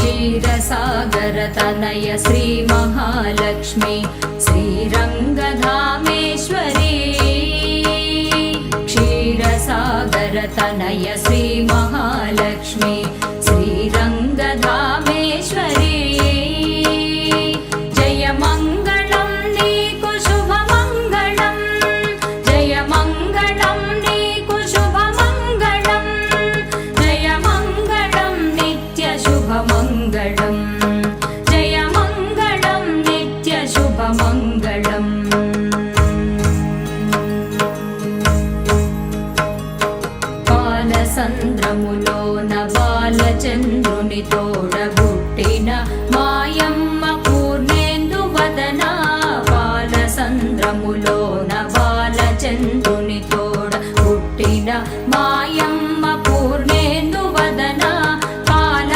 क्षीरसागर तनय श्री महालक्ष्मी श्रीरङ्गधामेश्वरी क्षीरसागर तनय श्री महालक्ष्मी श्रीरङ्गधामेश्वरी जय मङ्गलं नीकु शुभमङ्गलं जय मङ्गलं नीकु शुभमङ्गलं जय मङ्गलं नित्य शुभमङ्गलं जय मङ्गलं नित्य शुभमङ्गलम् బాలచంద్రుని తోడబుట్టిన మాయమ్మ